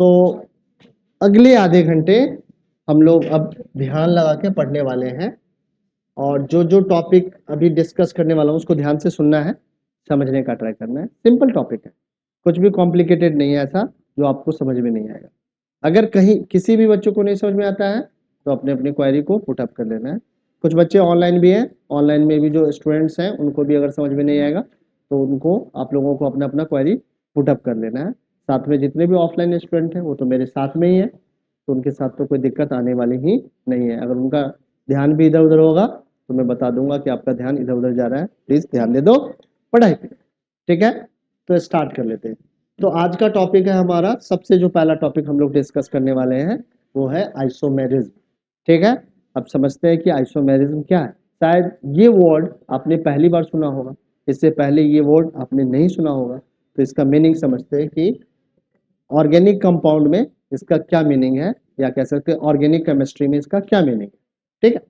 तो अगले आधे घंटे हम लोग अब ध्यान लगा के पढ़ने वाले हैं, और जो जो टॉपिक अभी डिस्कस करने वाला हूँ उसको ध्यान से सुनना है, समझने का ट्राई करना है। सिंपल टॉपिक है, कुछ भी कॉम्प्लिकेटेड नहीं है ऐसा जो आपको समझ में नहीं आएगा। अगर कहीं किसी भी बच्चों को नहीं समझ में आता है तो अपने अपनी क्वेरी को पुट अप कर लेना है। कुछ बच्चे ऑनलाइन भी हैं, ऑनलाइन में भी जो स्टूडेंट्स हैं उनको भी अगर समझ में नहीं आएगा तो उनको आप लोगों को अपना अपना क्वेरी पुट अप कर लेना है। साथ में जितने भी ऑफलाइन स्टूडेंट हैं वो तो मेरे साथ में ही है, तो उनके साथ तो कोई दिक्कत आने वाली ही नहीं है। अगर उनका ध्यान भी इधर उधर होगा तो मैं बता दूंगा कि आपका ध्यान इधर उधर जा रहा है, प्लीज ध्यान दे दो पढ़ाई पे। ठीक है, तो स्टार्ट कर लेते हैं। तो आज का टॉपिक है हमारा, सबसे जो पहला टॉपिक हम लोग डिस्कस करने वाले हैं वो है आइसोमेरिज्म। ठीक है, अब समझते हैं कि आइसोमेरिज्म क्या है। शायद ये वर्ड आपने पहली बार सुना होगा, इससे पहले ये वर्ड आपने नहीं सुना होगा, तो इसका मीनिंग समझते हैं कि ऑर्गेनिक कंपाउंड में इसका क्या मीनिंग है, या कह सकते हैं ऑर्गेनिक केमिस्ट्री में इसका क्या मीनिंग है। ठीक है,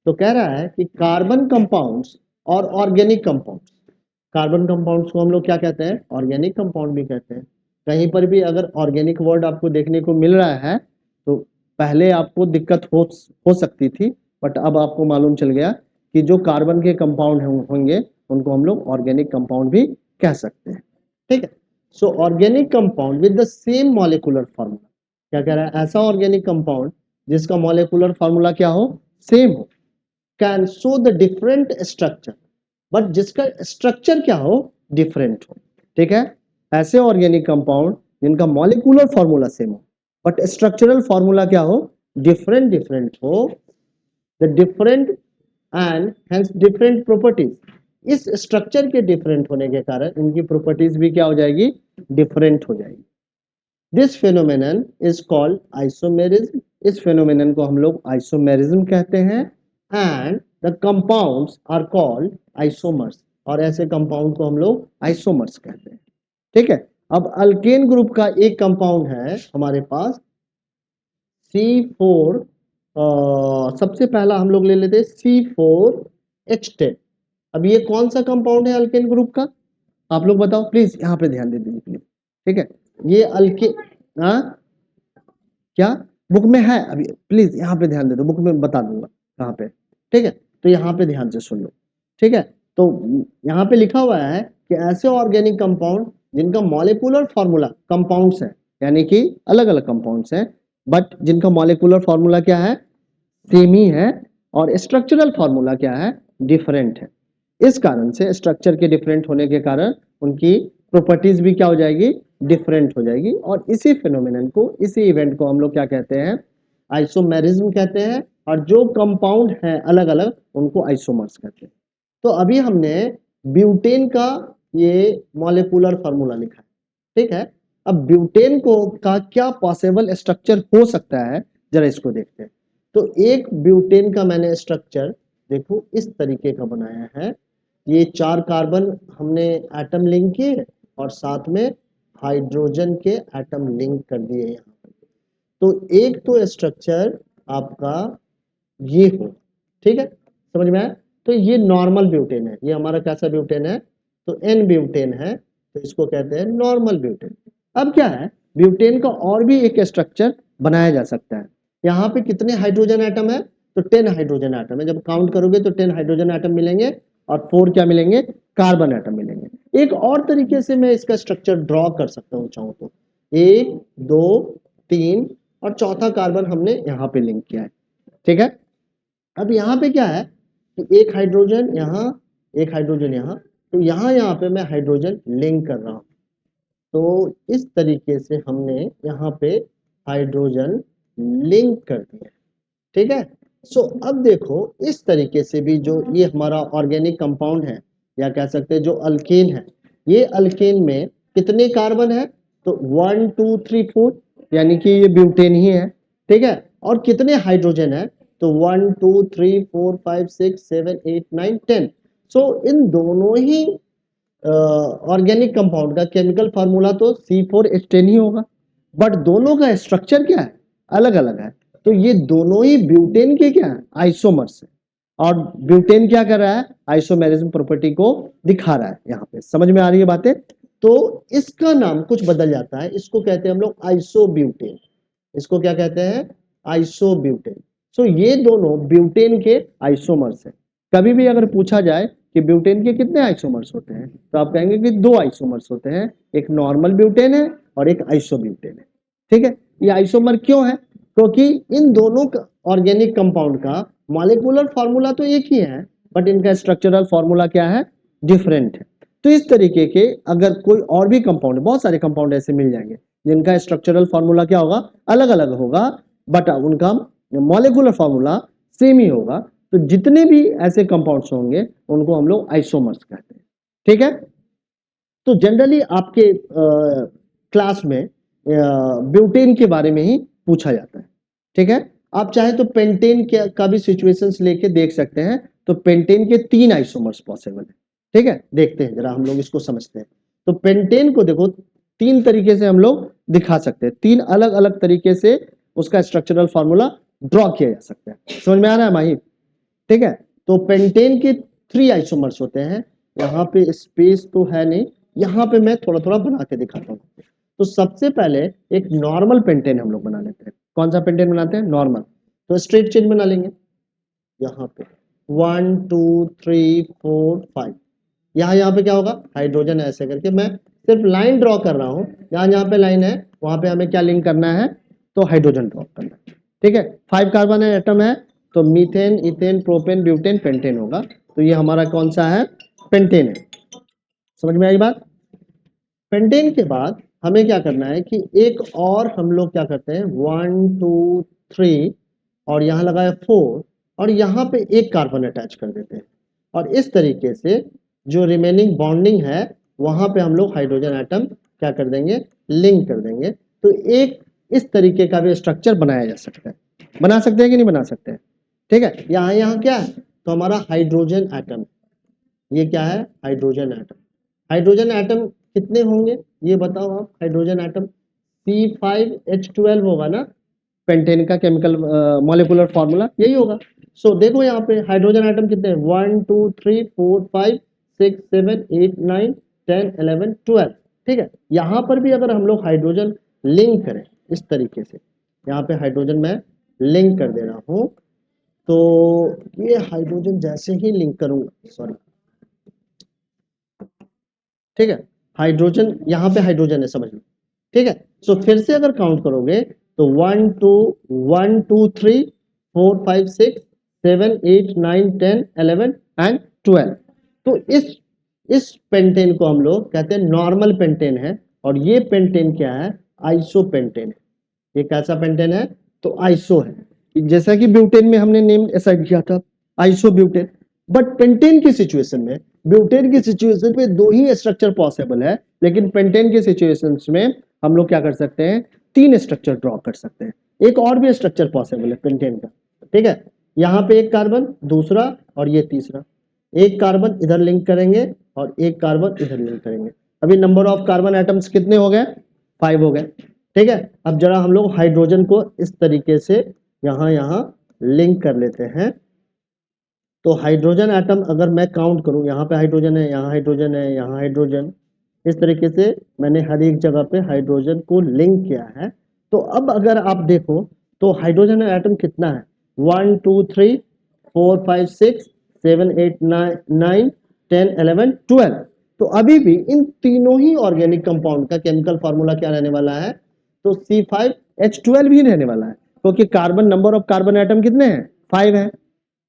तो कह रहा है कि कार्बन कंपाउंड्स और ऑर्गेनिक कंपाउंड्स, कार्बन कंपाउंड्स को हम लोग क्या कहते हैं, ऑर्गेनिक कंपाउंड भी कहते हैं। कहीं पर भी अगर ऑर्गेनिक वर्ड आपको देखने को मिल रहा है तो पहले आपको दिक्कत हो सकती थी, बट अब आपको मालूम चल गया कि जो कार्बन के कंपाउंड होंगे उनको हम लोग ऑर्गेनिक कंपाउंड भी कह सकते हैं। ठीक है, सो organic compound with the same molecular formula, क्या कह रहा है, ऐसा ऑर्गेनिक कंपाउंड जिसका मॉलिक्यूलर फार्मूला क्या हो, सेम हो, can show the different structure, but जिसका स्ट्रक्चर क्या हो, डिफरेंट हो। ठीक है, ऐसे ऑर्गेनिक कंपाउंड जिनका मॉलिक्यूलर फार्मूला सेम हो बट स्ट्रक्चरल फार्मूला क्या हो, डिफरेंट डिफरेंट हो, the different and hence different properties, इस स्ट्रक्चर के डिफरेंट होने के कारण इनकी प्रॉपर्टीज भी क्या हो जाएगी, डिफरेंट हो जाएगी। This phenomenon is called isomerism, इस फेनोमेनन को हम लोग आइसोमेरिज्म कहते हैं। And the compounds are called isomers, और ऐसे कंपाउंड को हम लोग आइसोमर्स कहते हैं। ठीक है, अब अल्केन ग्रुप का एक कंपाउंड है हमारे पास C4, सबसे पहला हम लोग ले लेते हैं C4H10। अब ये कौन सा कंपाउंड है अल्केन ग्रुप का, आप लोग बताओ प्लीज, यहाँ पे ध्यान दे दीजिए प्लीज। ठीक है, ये अल्के हाँ क्या बुक में है, अभी प्लीज यहाँ पे ध्यान दे दो, बुक में बता दूंगा कहाँ पे। ठीक है, तो यहाँ पे ध्यान से सुन लो। ठीक है, तो यहाँ पे लिखा हुआ है कि ऐसे ऑर्गेनिक कंपाउंड जिनका मॉलिक्यूलर फार्मूला, कंपाउंड्स है यानी कि अलग अलग कंपाउंड्स हैं, बट जिनका मॉलिक्यूलर फार्मूला क्या है, सेम ही है, और स्ट्रक्चरल फार्मूला क्या है, डिफरेंट है। इस कारण से स्ट्रक्चर के डिफरेंट होने के कारण उनकी प्रॉपर्टीज भी क्या हो जाएगी, डिफरेंट हो जाएगी। और इसी फिनोमिनन को, इसी इवेंट को हम लोग क्या कहते हैं, आइसोमेरिज्म कहते हैं, और जो कंपाउंड है अलग अलग उनको आइसोमर्स कहते हैं। तो अभी हमने ब्यूटेन का ये मॉलिक्यूलर फार्मूला लिखा है। ठीक है, अब ब्यूटेन को का क्या पॉसिबल स्ट्रक्चर हो सकता है, जरा इसको देखते हैं। तो एक ब्यूटेन का मैंने स्ट्रक्चर देखो इस तरीके का बनाया है, ये 4 कार्बन हमने एटम लिंक किए और साथ में हाइड्रोजन के एटम लिंक कर दिए यहाँ पे। तो एक तो स्ट्रक्चर आपका ये हो, ठीक है, समझ में आया। तो ये नॉर्मल ब्यूटेन है, ये हमारा कैसा ब्यूटेन है, तो एन ब्यूटेन है, तो इसको कहते हैं नॉर्मल ब्यूटेन। अब क्या है, ब्यूटेन का और भी एक स्ट्रक्चर बनाया जा सकता है। यहाँ पे कितने हाइड्रोजन एटम है, तो 10 हाइड्रोजन एटम है। जब काउंट करोगे तो 10 हाइड्रोजन एटम मिलेंगे और 4 क्या मिलेंगे, कार्बन एटम मिलेंगे। एक और तरीके से मैं इसका स्ट्रक्चर ड्रॉ कर सकता हूँ चाहूँ तो, 1 2 3 और चौथा कार्बन हमने यहाँ पे लिंक किया है। ठीक है, अब यहाँ पे क्या है कि एक हाइड्रोजन यहाँ, एक हाइड्रोजन यहाँ, तो यहाँ पे मैं हाइड्रोजन लिंक कर रहा हूँ। तो इस तरीके से हमने यहाँ पे हाइड्रोजन लिंक कर दिया। ठीक है, सो अब देखो इस तरीके से भी जो ये हमारा ऑर्गेनिक कंपाउंड है, या कह सकते हैं जो अल्केन है, ये अल्केन में कितने कार्बन है, तो 1 2 3 4, यानी कि ये ब्यूटेन ही है। ठीक है, और कितने हाइड्रोजन है, तो 1 2 3 4 5 6 7 8 9 10। सो इन दोनों ही ऑर्गेनिक कंपाउंड का केमिकल फार्मूला तो C4H10 ही होगा, बट दोनों का स्ट्रक्चर क्या है, अलग अलग है। तो ये दोनों ही ब्यूटेन के क्या है, आइसोमर्स है, और ब्यूटेन क्या कर रहा है, आइसोमेरिज्म प्रॉपर्टी को दिखा रहा है। यहाँ पे समझ में आ रही है बातें, तो इसका नाम कुछ बदल जाता है, इसको कहते हैं हम लोग आइसोब्यूटेन। इसको क्या कहते हैं? आइसोब्यूटेन। सो ये दोनों ब्यूटेन के आइसोमर्स हैं। कभी भी अगर पूछा जाए कि ब्यूटेन के कितने आइसोमर्स होते हैं, तो आप कहेंगे कि 2 आइसोमर्स होते हैं, एक नॉर्मल ब्यूटेन है और एक आइसोब्यूटेन है। ठीक है, ये आइसोमर क्यों है? क्योंकि इन दोनों ऑर्गेनिक कंपाउंड का मॉलिक्यूलर फॉर्मूला तो एक ही है, बट इनका स्ट्रक्चरल फॉर्मूला क्या है? डिफरेंट है। तो इस तरीके के अगर कोई और भी कंपाउंड, बहुत सारे कंपाउंड ऐसे मिल जाएंगे जिनका स्ट्रक्चरल फॉर्मूला क्या होगा? अलग अलग होगा, बट उनका मॉलिक्यूलर फॉर्मूला सेम ही होगा। तो जितने भी ऐसे कंपाउंड्स होंगे उनको हम लोग आइसोमर्स कहते हैं। ठीक है, तो जनरली आपके क्लास में ब्यूटेन के बारे में ही पूछा जाता है। ठीक है, आप चाहे तो पेंटेन का भी सिचुएशंस लेके देख सकते हैं। तो पेंटेन के 3 आइसोमर्स पॉसिबल है। ठीक है, देखते हैं जरा, हम लोग इसको समझते हैं। तो पेंटेन को देखो 3 तरीके से हम लोग दिखा सकते हैं, 3 अलग अलग तरीके से उसका स्ट्रक्चरल फॉर्मूला ड्रॉ किया जा सकता है। समझ में आ रहा है माहिर? ठीक है, तो पेंटेन के 3 आइसोमर्स होते हैं। यहाँ पे स्पेस तो है नहीं, यहाँ पे मैं थोड़ा थोड़ा बना के दिखाता हूँ। तो सबसे पहले एक नॉर्मल पेंटेन हम लोग बना लेते हैं। कौन सा पेंटेन बनाते हैं? नॉर्मल। तो स्ट्रेट चेन बना लेंगे। यहाँ पे 1 2 3 4 5, यहाँ पे क्या होगा? हाइड्रोजन ऐसे करके मैं सिर्फ लाइन ड्रॉ कर रहा हूँ। यहाँ पे लाइन है, वहां पे हमें क्या लिंक करना है? तो हाइड्रोजन ड्रॉ करना है। ठीक है, 5 कार्बन एटम है, तो methane, ethane, propane, butane, pentane होगा। तो ये हमारा कौन सा है? पेंटेन है। समझ में आई बात? पेंटेन के बाद हमें क्या करना है कि एक और हम लोग क्या करते हैं, 1 2 3 और यहाँ लगा है 4 और यहाँ पे एक कार्बन अटैच कर देते हैं। और इस तरीके से जो रिमेनिंग बॉन्डिंग है वहां पे हम लोग हाइड्रोजन एटम क्या कर देंगे? लिंक कर देंगे। तो एक इस तरीके का भी स्ट्रक्चर बनाया जा सकता है। बना सकते हैं कि नहीं बना सकते हैं? ठीक है, यहाँ क्या है? तो हमारा हाइड्रोजन एटम, ये क्या है? Hydrogen atom. हाइड्रोजन एटम कितने होंगे ये बताओ आप? हाइड्रोजन एटम C5H12 होगा ना, पेंटेन का केमिकल मॉलिक्यूलर फॉर्मूला यही होगा। सो देखो यहाँ पे हाइड्रोजन एटम कितने हैं? 1 2 3 4 5 6 7 8 9 10 11 12। ठीक है, यहाँ पर भी अगर हम लोग हाइड्रोजन लिंक करें इस तरीके से, यहाँ पे हाइड्रोजन मैं लिंक कर दे रहा हूँ। तो ये हाइड्रोजन जैसे ही लिंक करूंगा, सॉरी, ठीक है, हाइड्रोजन यहाँ पे हाइड्रोजन है, समझ लो। ठीक है, सो फिर से अगर काउंट करोगे तो 1 2 1 2 3 4 5 6 7 8 9 10 11 एंड 12। तो इस पेंटेन को हम लोग कहते हैं नॉर्मल पेंटेन है। और ये पेंटेन क्या है? आइसो पेंटेन है। ये कैसा पेंटेन है? तो आइसो है। जैसा कि ब्यूटेन में हमने नेम असाइन किया था, आइसो ब्यूटेन। बट पेंटेन की सिचुएशन में, ब्यूटेन की सिचुएशन में 2 ही स्ट्रक्चर पॉसिबल है, लेकिन पेंटेन की सिचुएशन में हम लोग क्या कर सकते हैं? 3 स्ट्रक्चर ड्रॉ कर सकते हैं। एक और भी स्ट्रक्चर पॉसिबल है पेंटेन का। ठीक है, यहाँ पे एक कार्बन, दूसरा और ये तीसरा। एक कार्बन इधर लिंक करेंगे और एक कार्बन इधर लिंक करेंगे। अभी नंबर ऑफ कार्बन एटम्स कितने हो गए? 5 हो गए। ठीक है, अब जरा हम लोग हाइड्रोजन को इस तरीके से यहाँ लिंक कर लेते हैं। तो हाइड्रोजन एटम अगर मैं काउंट करूं, यहाँ पे हाइड्रोजन है, यहाँ हाइड्रोजन है, यहाँ हाइड्रोजन, इस तरीके से मैंने हर एक जगह पे हाइड्रोजन को लिंक किया है। तो अब अगर आप देखो तो हाइड्रोजन एटम कितना है? 1 2 3 4 5 6 7 8 9 10 11 12। तो अभी भी इन तीनों ही ऑर्गेनिक कंपाउंड का केमिकल फॉर्मूला क्या रहने वाला है? तो C5H12 ही रहने वाला है, क्योंकि carbon, number of carbon atom कितने हैं? 5 है।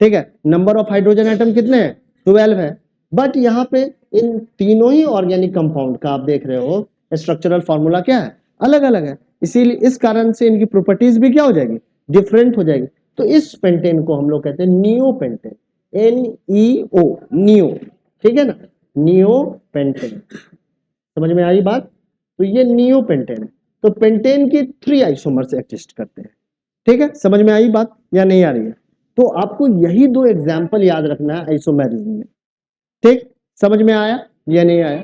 ठीक है, नंबर ऑफ हाइड्रोजन एटम कितने हैं? 12 है। बट यहाँ पे इन तीनों ही ऑर्गेनिक कंपाउंड का आप देख रहे हो स्ट्रक्चरल फॉर्मूला क्या है? अलग अलग है। इसीलिए इस कारण से इनकी प्रॉपर्टीज भी क्या हो जाएगी? डिफरेंट हो जाएगी। तो इस पेंटेन को हम लोग कहते हैं नियो पेंटेन, NEO, नियो। ठीक है ना, नियो पेंटेन। समझ में आई बात? तो ये नियो पेंटेन है। तो पेंटेन के 3 आइसोमर्स एग्जिस्ट करते हैं। ठीक है, समझ में आई बात या नहीं आ रही है? तो आपको यही 2 एग्जाम्पल याद रखना है आइसोमेरिज्म में। ठीक, समझ में आया या नहीं आया?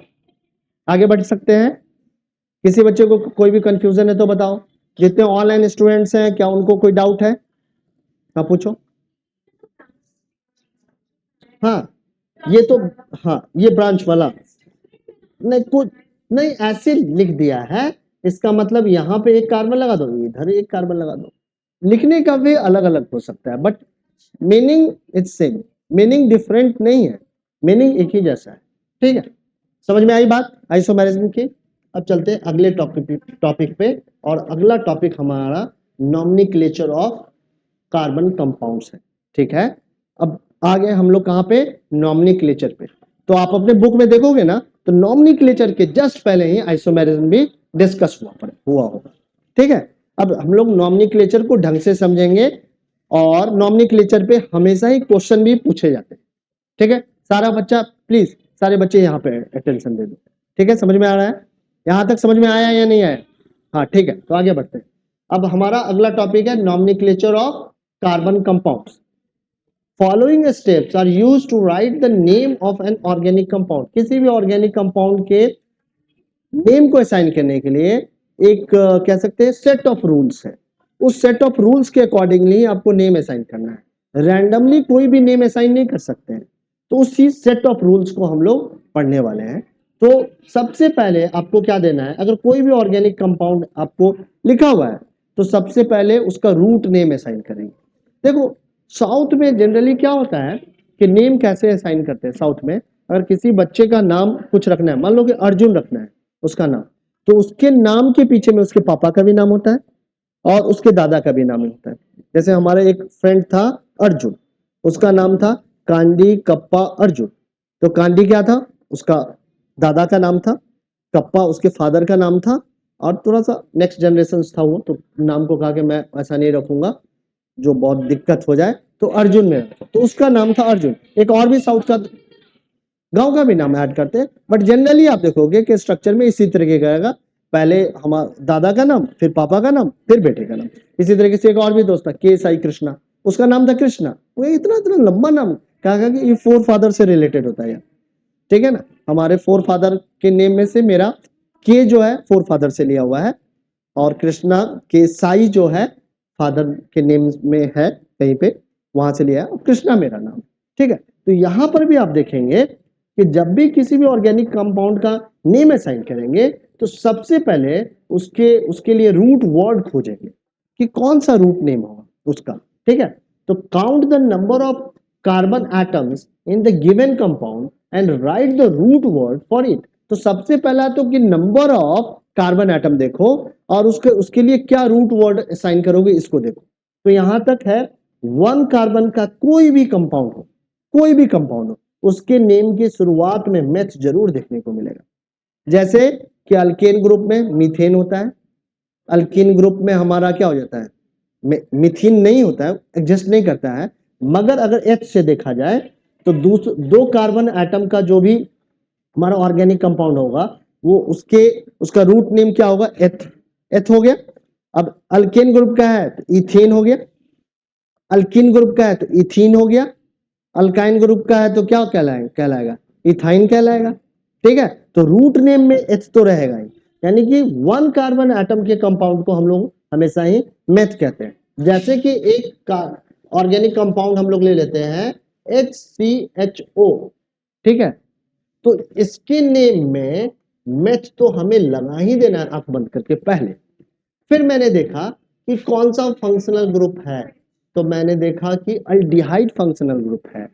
आगे बढ़ सकते हैं? किसी बच्चे को कोई भी कंफ्यूजन है तो बताओ। जितने ऑनलाइन स्टूडेंट्स हैं, क्या उनको कोई डाउट है? हाँ पूछो। हाँ, ये तो, हाँ ये ब्रांच वाला नहीं कुछ, नहीं, ऐसे लिख दिया है, इसका मतलब यहाँ पे एक कार्बन लगा दो, इधर एक कार्बन लगा दो। लिखने का वे अलग अलग हो सकता है, but meaning it's same, meaning different नहीं है, मीनिंग एक ही जैसा है। ठीक है, समझ में आई बात आइसोमेरिज्म की। अब चलते हैं अगले टॉपिक पे, और अगला टॉपिक हमारा नॉमेनक्लेचर ऑफ कार्बन कंपाउंड्स है। ठीक है, अब आ गए हम लोग कहाँ पे, नॉमेनक्लेचर पे। तो आप अपने बुक में देखोगे ना, तो नॉमेनक्लेचर के जस्ट पहले ही आइसोमेरिज्म भी डिस्कस हुआ होगा। ठीक है, अब हम लोग नॉमेनक्लेचर को ढंग से समझेंगे, और नॉमेनक्लेचर पे हमेशा ही क्वेश्चन भी पूछे जाते हैं। ठीक है, सारा बच्चा प्लीज, सारे बच्चे यहाँ पे अटेंशन दे दो। ठीक है, समझ में आ रहा है, यहाँ तक समझ में आया या नहीं आया? हाँ ठीक है, तो आगे बढ़ते हैं। अब हमारा अगला टॉपिक है nomenclature of carbon compounds. Following steps are used to write the name of an organic compound. किसी भी ऑर्गेनिक कंपाउंड के नेम को असाइन करने के लिए एक कह सकते हैं सेट ऑफ रूल्स है। उस सेट ऑफ रूल्स के अकॉर्डिंगली आपको नेम असाइन करना है, रैंडमली कोई भी नेम असाइन नहीं कर सकते हैं। तो उसी सेट ऑफ रूल्स को हम लोग पढ़ने वाले हैं। तो सबसे पहले आपको क्या देना है, अगर कोई भी ऑर्गेनिक कंपाउंड आपको लिखा हुआ है तो सबसे पहले उसका रूट नेम असाइन करेंगे। देखो साउथ में जनरली क्या होता है कि नेम कैसे असाइन करते हैं साउथ में, अगर किसी बच्चे का नाम कुछ रखना है, मान लो कि अर्जुन रखना है उसका नाम, तो उसके नाम के पीछे में उसके पापा का भी नाम होता है और उसके दादा का भी नाम होता है। जैसे हमारे एक फ्रेंड था अर्जुन, उसका नाम था कांडी कप्पा अर्जुन। तो कांडी क्या था, उसका दादा का नाम था, कप्पा उसके फादर का नाम था, और थोड़ा सा नेक्स्ट जनरेशन था वो, तो नाम को कहा कि मैं ऐसा नहीं रखूंगा जो बहुत दिक्कत हो जाए, तो अर्जुन में रखो, तो उसका नाम था अर्जुन। एक और भी साउथ का गांव का भी नाम ऐड करते हैं, बट जनरली आप देखोगे कि स्ट्रक्चर में इसी तरीके का रहेगा, पहले हमारा दादा का नाम, फिर पापा का नाम, फिर बेटे का नाम। इसी तरीके से एक और भी दोस्त था के साई कृष्णा, उसका नाम था कृष्णा। वो इतना इतना लंबा नाम, कहा कि ये फोर फादर से रिलेटेड होता है। ठीक है ना, हमारे फोर फादर के नेम में से मेरा के जो है फोर फादर से लिया हुआ है, और कृष्णा के साई जो है फादर के नेम में है कहीं पे, वहां से लिया है, और कृष्णा मेरा नाम। ठीक है, तो यहां पर भी आप देखेंगे कि जब भी किसी भी ऑर्गेनिक कंपाउंड का नेम असाइन करेंगे तो सबसे पहले उसके लिए रूट वर्ड खोजेंगे कि कौन सा रूट नेम होगा उसका। ठीक है, तो count the number of carbon atoms in the given compound and write the root word for it. तो सबसे पहला तो कि नंबर ऑफ कार्बन एटम देखो, और उसके लिए क्या रूट वर्ड असाइन करोगे इसको देखो। तो यहां तक है, वन कार्बन का कोई भी कंपाउंड हो, कोई भी कंपाउंड हो, उसके नेम की शुरुआत में मेथ जरूर देखने को मिलेगा। जैसे कि अल्केन ग्रुप में मीथेन होता है, अल्कीन ग्रुप में हमारा क्या हो जाता है, मिथीन नहीं होता है, एग्जिस्ट नहीं करता है। मगर अगर एच से देखा जाए तो दो कार्बन एटम का जो भी हमारा ऑर्गेनिक कंपाउंड होगा वो उसका रूट नेम क्या होगा, एथ। एथ हो गया। अब अल्केन ग्रुप का है तो इथेन हो गया, अल्किन ग्रुप का है तो इथीन हो गया, अल्काइन ग्रुप का है तो क्या कहलाएगा इथाइन कहलाएगा। ठीक है, तो रूट नेम में एच तो रहेगा ही, यानी कि वन कार्बन एटम के कंपाउंड को हम लोग हमेशा ही मेथ कहते हैं। जैसे कि एक ऑर्गेनिक कंपाउंड हम लोग ले लेते हैं HCHO। ठीक है, तो इसके नेम में मेथ तो हमें लगा ही देना है आंख बंद करके पहले। फिर मैंने देखा कि कौन सा फंक्शनल ग्रुप है, तो मैंने देखा कि अल्डिहाइड फंक्शनल ग्रुप है,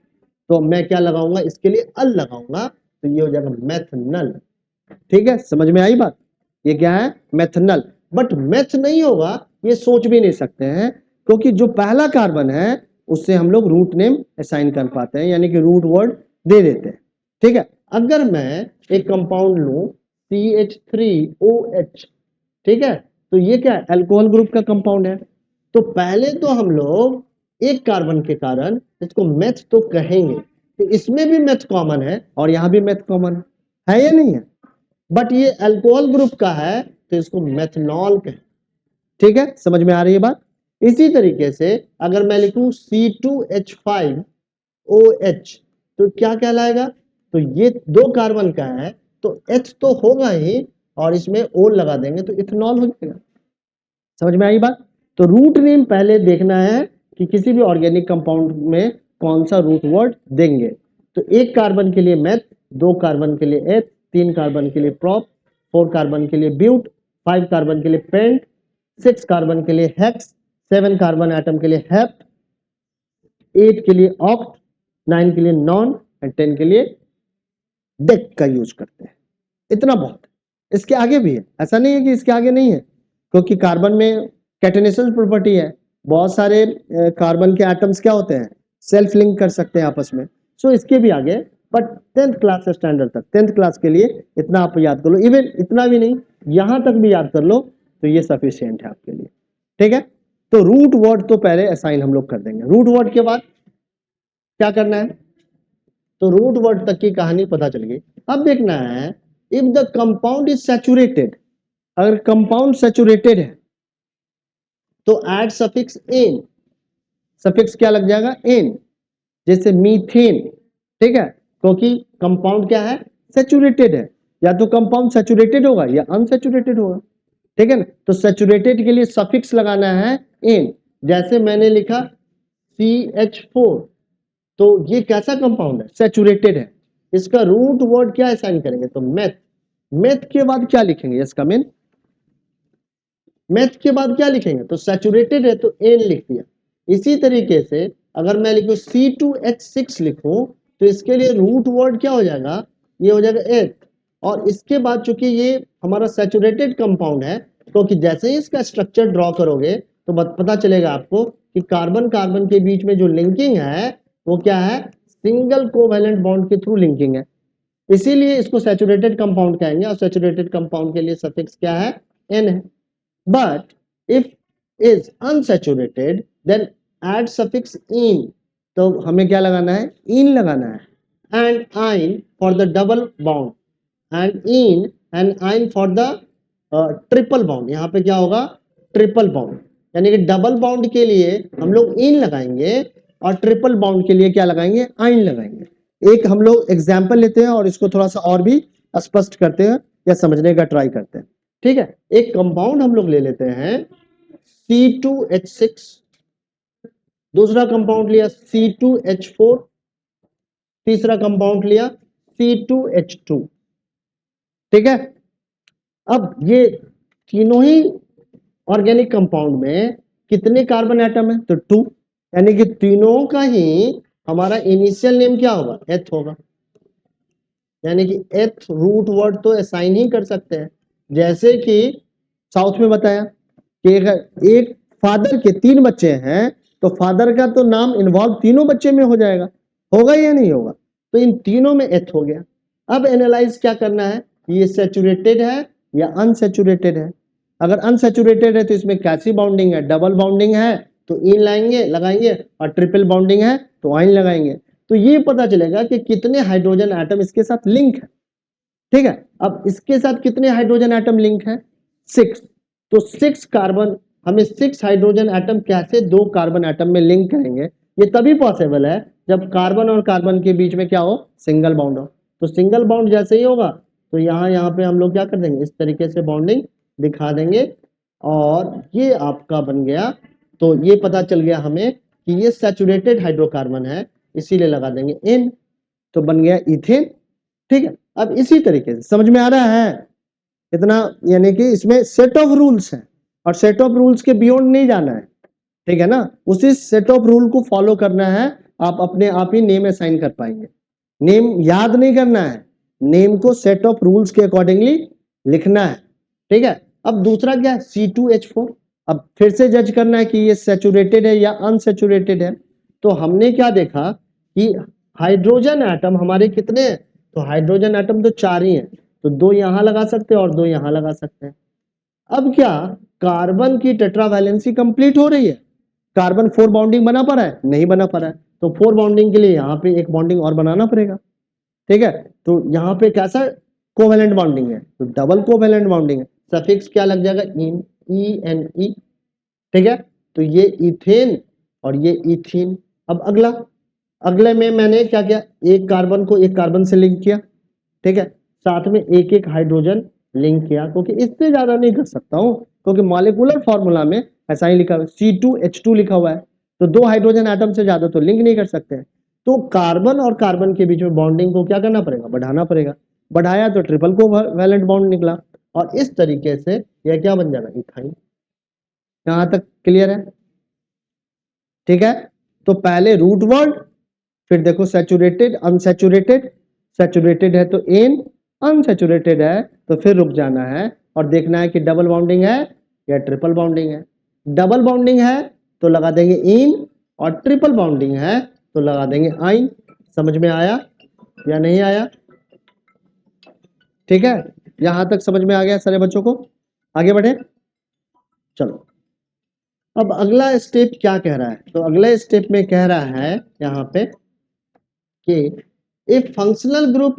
तो मैं क्या लगाऊंगा इसके लिए, अल लगाऊंगा, तो ये हो जाएगा मेथनल। ठीक है, समझ में आई बात, ये क्या है, मेथनल। बट मेथ नहीं होगा ये सोच भी नहीं सकते हैं, क्योंकि जो पहला कार्बन है उससे हम लोग रूट नेम असाइन कर पाते हैं, यानी कि रूट वर्ड दे देते हैं। ठीक है, अगर मैं एक कंपाउंड लूं CH3OH, ठीक है, तो ये क्या है, अल्कोहल ग्रुप का कंपाउंड है। तो पहले तो हम लोग एक कार्बन के कारण इसको मेथ तो कहेंगे, तो इसमें भी मेथ कॉमन है और यहां भी मेथ कॉमन है या नहीं है, बट ये अल्कोहल ग्रुप का है तो इसको मेथनॉल कहें। ठीक है, समझ में आ रही है बात। इसी तरीके से अगर मैं लिखूं C2H5OH तो क्या कहलाएगा, तो ये दो कार्बन का है तो H तो होगा ही, और इसमें O लगा देंगे तो इथेनॉल हो जाएगा। समझ में आई बात। तो रूट नेम पहले देखना है कि किसी भी ऑर्गेनिक कंपाउंड में कौन सा रूट वर्ड देंगे। तो एक कार्बन के लिए मेथ, दो कार्बन के लिए एथ, तीन कार्बन के लिए प्रॉप, 4 कार्बन के लिए ब्यूट, 5 कार्बन के लिए पेंट, 6 कार्बन के लिए हेक्स, 7 कार्बन एटम के लिए हेप्ट, 8 के लिए ऑक्ट, 9 के लिए नॉन एंड 10 के लिए डेक का यूज करते हैं। इतना बहुत है, इसके आगे भी है, ऐसा नहीं है कि इसके आगे नहीं है, क्योंकि कार्बन में कैटेनेशन प्रॉपर्टी है, बहुत सारे कार्बन के एटम्स क्या होते हैं, सेल्फ लिंक कर सकते हैं आपस में। सो इसके भी आगे, बट 10th क्लास स्टैंडर्ड तक, 10th क्लास के लिए इतना आप याद कर लो, इवन इतना भी नहीं, यहां तक भी याद कर लो तो ये सफिशियंट है आपके लिए। ठीक है, तो रूट वर्ड तो पहले असाइन हम लोग कर देंगे, रूट वर्ड के बाद क्या करना है, तो रूट वर्ड तक की कहानी पता चल गई। अब देखना है if the compound is saturated, अगर कंपाउंड सैचुरेटेड है तो ऐड सफिक्स एन, सफिक्स क्या लग जाएगा, एन, जैसे मीथेन। ठीक है, क्योंकि कंपाउंड क्या है, सैचुरेटेड है, या तो कंपाउंड सैचुरेटेड होगा या अनसैचुरेटेड होगा। ठीक है ना, तो सैचुरेटेड के लिए सफिक्स लगाना है एन, जैसे मैंने लिखा CH4, तो ये कैसा कंपाउंड है, सैचुरेटेड है, इसका रूट वर्ड क्या असाइन करेंगे, तो मेथ, मेथ के बाद क्या लिखेंगे, इसका मेन मेथ के बाद क्या लिखेंगे, तो सैचुरेटेड है तो एन लिख दिया। इसी तरीके से अगर मैं लिखूं C2H6 लिखूं तो इसके लिए रूट वर्ड क्या हो जाएगा, ये हो जाएगा एथ, और इसके बाद चूंकि ये हमारा सैचुरेटेड कंपाउंड है, क्योंकि जैसे ही इसका स्ट्रक्चर ड्रॉ करोगे तो पता चलेगा आपको कि कार्बन कार्बन के बीच में जो लिंकिंग है वो क्या है, सिंगल कोवैलेंट बॉन्ड के थ्रू लिंकिंग है, इसीलिए इसको सैचुरेटेड कंपाउंड कहेंगे, और सैचुरेटेड कंपाउंड के लिए सफिक्स क्या है, एन है। But if is unsaturated then add suffix in, तो हमें क्या लगाना है, in लगाना है, and in for the double bond, and in for the triple bond, यहाँ पे क्या होगा, ट्रिपल बॉन्ड, यानी कि डबल बॉन्ड के लिए हम लोग इन लगाएंगे और ट्रिपल बॉन्ड के लिए क्या लगाएंगे, आइन लगाएंगे। एक हम लोग एग्जाम्पल लेते हैं और इसको थोड़ा सा और भी स्पष्ट करते हैं या समझने का ट्राई करते हैं। ठीक है, एक कंपाउंड हम लोग ले लेते हैं C2H6, दूसरा कंपाउंड लिया C2H4, तीसरा कंपाउंड लिया C2H2। ठीक है, अब ये तीनों ही ऑर्गेनिक कंपाउंड में कितने कार्बन एटम है, तो 2, यानी कि तीनों का ही हमारा इनिशियल नेम क्या होगा, एथ होगा, यानी कि एथ रूट वर्ड तो असाइन ही कर सकते हैं। जैसे कि साउथ में बताया कि एक फादर के 3 बच्चे हैं तो फादर का तो नाम इन्वॉल्व तीनों बच्चे में हो जाएगा, होगा या नहीं होगा, तो इन तीनों में एथ हो गया। अब एनालाइज क्या करना है, ये सैचुरेटेड है या अनसैचुरेटेड है, अगर अनसैचुरेटेड है तो इसमें कैसी बाउंडिंग है, डबल बाउंडिंग है तो इन लाएंगे लगाएंगे, और ट्रिपल बाउंडिंग है तो आइन लगाएंगे, तो ये पता चलेगा कि कितने हाइड्रोजन एटम इसके साथ लिंक है। ठीक है, अब इसके साथ कितने हाइड्रोजन एटम लिंक है, 6, तो 6 कार्बन, हमें 6 हाइड्रोजन एटम कैसे 2 कार्बन एटम में लिंक करेंगे, ये तभी पॉसिबल है जब कार्बन और कार्बन के बीच में क्या हो, सिंगल बॉन्ड हो। तो सिंगल बॉन्ड जैसे ही होगा तो यहाँ पे हम लोग क्या कर देंगे, इस तरीके से बॉन्डिंग दिखा देंगे, और ये आपका बन गया, तो ये पता चल गया हमें कि ये सैचुरेटेड हाइड्रोकार्बन है, इसीलिए लगा देंगे N, तो बन गया इथेन। ठीक है, अब इसी तरीके से समझ में आ रहा है इतना, यानी कि इसमें सेट ऑफ रूल्स हैं और सेट ऑफ रूल्स के बियॉन्ड नहीं जाना है। ठीक है ना, उसी सेट ऑफ रूल को फॉलो करना है, आप अपने आप ही नेम असाइन कर पाएंगे। नेम याद नहीं करना है, नेम को सेट ऑफ रूल्स के अकॉर्डिंगली लिखना है। ठीक है, अब दूसरा क्या है, C2H4, अब फिर से जज करना है कि ये सैचुरेटेड है या अनसैचुरेटेड है। तो हमने क्या देखा कि हाइड्रोजन एटम हमारे कितने हैं, तो हाइड्रोजन एटम तो 4 ही हैं, तो 2 यहां लगा सकते हैं और 2 यहां लगा सकते हैं। अब क्या कार्बन की टेट्रावैलेंसी कंप्लीट हो रही है, कार्बन 4 बॉन्डिंग बना पा रहा है, नहीं बना पा रहा है, तो 4 बॉन्डिंग के लिए यहाँ पे एक बॉन्डिंग और बनाना पड़ेगा। ठीक है, तो यहाँ पे कैसा कोवेलेंट बॉन्डिंग है, तो डबल कोवेलेंट बॉन्डिंग है, सफिक्स क्या लग जाएगा, इन, E-N-E। ठीक है, तो ये इथेन और ये इथीन। अब अगले में मैंने क्या किया, एक कार्बन को एक कार्बन से लिंक किया, ठीक है, साथ में एक एक हाइड्रोजन लिंक किया, क्योंकि इससे ज्यादा नहीं कर सकता हूं, क्योंकि मॉलिक्यूलर फॉर्मूला में ऐसा ही लिखा हुआ है, C2H2 लिखा हुआ है, तो 2 हाइड्रोजन एटम से ज्यादा तो लिंक नहीं कर सकते हैं, तो कार्बन और कार्बन के बीच में बॉन्डिंग को क्या करना पड़ेगा, बढ़ाना पड़ेगा, बढ़ाया तो ट्रिपल को वैलेंट बॉन्ड निकला, और इस तरीके से यह क्या बन जाएगा, इथाइन। यहां तक क्लियर है? ठीक है, तो पहले रूट वर्ड, फिर देखो सैचुरेटेड, अनसैचुरेटेड, सैचुरेटेड है तो एन, अनसैचुरेटेड है तो फिर रुक जाना है और देखना है कि डबल बाउंडिंग है या ट्रिपल बाउंडिंग है। डबल बाउंडिंग है तो लगा देंगे इन, और ट्रिपल बाउंडिंग है तो लगा देंगे आइन। समझ में आया या नहीं आया? ठीक है, यहां तक समझ में आ गया सारे बच्चों को? आगे बढ़े, चलो। अब अगला स्टेप क्या कह रहा है? तो अगले स्टेप में कह रहा है यहाँ पे कि if functional group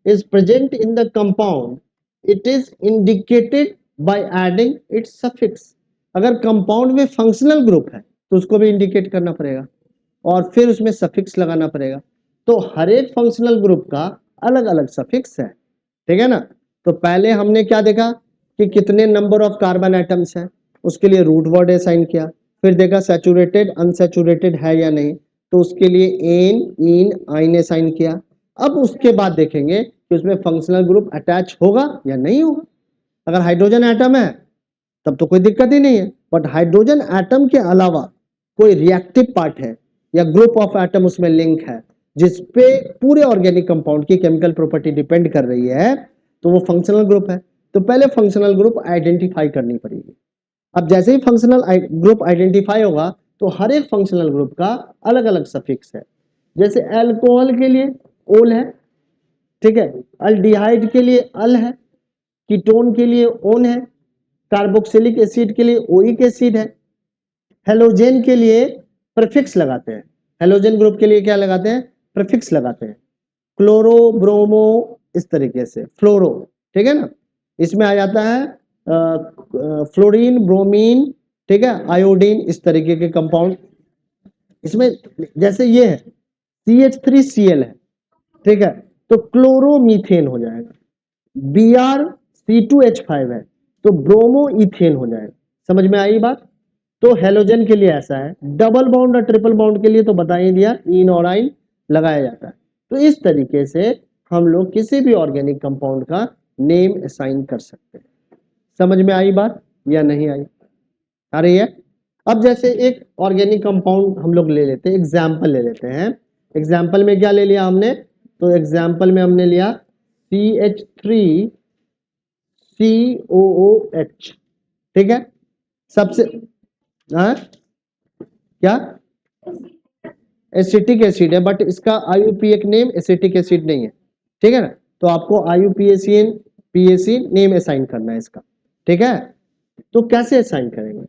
is present in the compound, it is indicated by adding its suffix। अगर कंपाउंड में फंक्शनल ग्रुप है तो उसको भी इंडिकेट करना पड़ेगा और फिर उसमें सफिक्स लगाना पड़ेगा। तो हर एक फंक्शनल ग्रुप का अलग अलग सफिक्स है, ठीक है ना। तो पहले हमने क्या देखा कि कितने नंबर ऑफ कार्बन एटम्स हैं, उसके लिए रूट वर्ड असाइन किया। फिर देखा सैचुरेटेड अनसैचुरेटेड है या नहीं, तो उसके लिए एन, इन, आइन असाइन किया। अब उसके बाद देखेंगे कि उसमें फंक्शनल ग्रुप अटैच होगा या नहीं होगा। अगर हाइड्रोजन एटम है तब तो कोई दिक्कत ही नहीं है, बट हाइड्रोजन एटम के अलावा कोई रिएक्टिव पार्ट है या ग्रुप ऑफ एटम उसमें लिंक है जिसपे पूरे ऑर्गेनिक कंपाउंड की केमिकल प्रॉपर्टी डिपेंड कर रही है, तो वो फंक्शनल ग्रुप है। तो पहले फंक्शनल ग्रुप आइडेंटिफाई करनी पड़ेगी। अब जैसे ही फंक्शनल ग्रुप आइडेंटिफाई होगा तो हर एक फंक्शनल ग्रुप का अलग अलग सफिक्स है। जैसे एल्कोहल के लिए ओल है, ठीक है, अल्डिहाइड के लिए अल है, कीटोन के लिए ओन है, कार्बोक्सिलिक एसिड के लिए ओइक एसिड है। हेलोजेन के लिए प्रीफिक्स लगाते हैं, हेलोजन ग्रुप के लिए क्या लगाते हैं, प्रीफिक्स लगाते हैं, क्लोरो, ब्रोमो, इस तरीके से, फ्लोरो, ठीक है ना। इसमें आ जाता है फ्लोरीन, ब्रोमीन, ठीक है, आयोडीन, इस तरीके के कंपाउंड इसमें। जैसे ये है CH3Cl है, ठीक है, तो क्लोरोमीथेन हो जाएगा। Br C2H5 है तो ब्रोमो इथेन हो जाएगा। समझ में आई बात? तो हेलोजन के लिए ऐसा है। डबल बॉन्ड और ट्रिपल बॉन्ड के लिए तो बता ही दिया, इन और आइन लगाया जाता है। तो इस तरीके से हम लोग किसी भी ऑर्गेनिक कंपाउंड का नेम असाइन कर सकते हैं। समझ में आई बात या नहीं आई? आ रही है? अब जैसे एक ऑर्गेनिक कंपाउंड हम लोग ले लेते हैं, एग्जाम्पल ले लेते हैं। एग्जाम्पल में क्या ले लिया हमने? तो एग्जाम्पल में हमने लिया CH3COOH, ठीक है। सबसे क्या एसिटिक एसिड है, बट इसका IUPAC नेम एसिटिक एसिड नहीं है, ठीक है ना। तो आपको IUPAC नेम असाइन करना है इसका, ठीक है। तो कैसे असाइन करेंगे?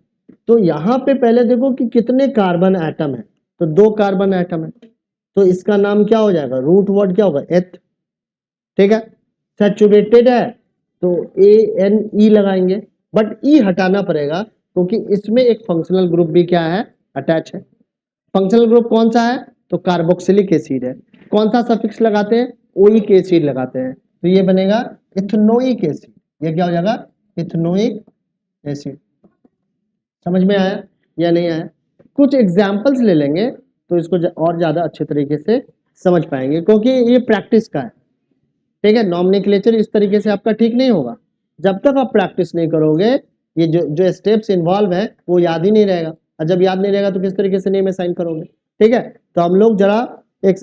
तो यहां पे पहले देखो कि कितने कार्बन एटम है, तो 2 कार्बन एटम है, तो इसका नाम क्या हो जाएगा, रूट वर्ड क्या होगा, एथ, ठीक है। सैचुरेटेड है तो ANE लगाएंगे, बट ई हटाना पड़ेगा क्योंकि इसमें एक फंक्शनल ग्रुप भी क्या है, अटैच है। फंक्शनल ग्रुप कौन सा है? तो कार्बोक्सिलिक एसिड है। कौन सा सफिक्स लगाते हैं, ओइक एसिड लगाते हैं, तो ये बनेगा इथेनोइक एसिड। ये क्या हो जाएगा, इथेनोइक एसिड। समझ में आया या नहीं आया? कुछ एग्जाम्पल्स ले लेंगे तो इसको और ज्यादा अच्छे तरीके से समझ पाएंगे, क्योंकि ये प्रैक्टिस का है, ठीक है। नॉमेनक्लेचर इस तरीके से आपका ठीक नहीं होगा जब तक आप प्रैक्टिस नहीं करोगे। ये जो स्टेप्स इन्वॉल्व है वो याद ही नहीं रहेगा, और जब याद नहीं रहेगा तो किस तरीके से नेम असाइन करोगे, ठीक है। तो हम लोग जरा एक